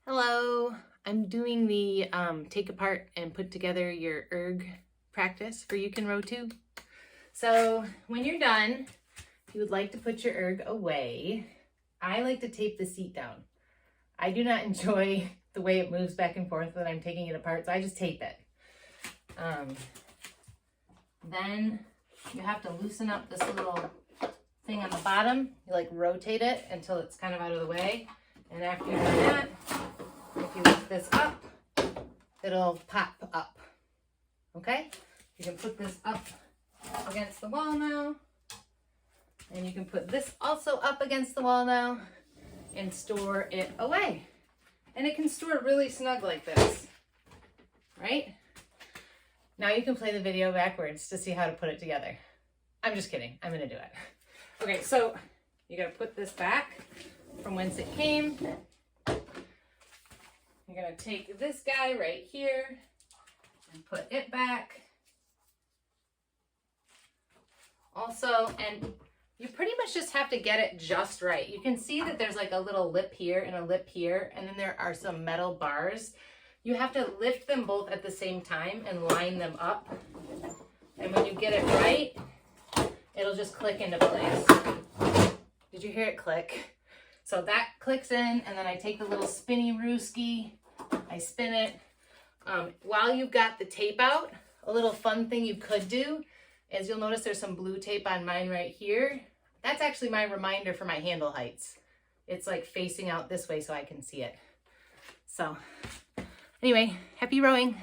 Hello, I'm doing the take apart and put together your erg practice for You Can Row Too. So when you're done, if you would like to put your erg away, I like to tape the seat down. I do not enjoy the way it moves back and forth when I'm taking it apart, so I just tape it. Then you have to loosen up this little thing on the bottom. You like rotate it until it's kind of out of the way. And after you've done that, if you lift this up, it'll pop up. Okay? You can put this up against the wall now. And you can put this also up against the wall now and store it away. And it can store really snug like this. Right? Now you can play the video backwards to see how to put it together. I'm just kidding. I'm going to do it. Okay, so you got to put this back from whence it came. You're going to take this guy right here and put it back. Also, and you pretty much just have to get it just right. You can see that there's like a little lip here and a lip here, and then there are some metal bars. You have to lift them both at the same time and line them up. And when you get it right, it'll just click into place. Did you hear it click? So that clicks in, and then I take the little spinny rooski, I spin it. While you've got the tape out, a little fun thing you could do is you'll notice there's some blue tape on mine right here. That's actually my reminder for my handle heights. It's like facing out this way so I can see it. So anyway, happy rowing.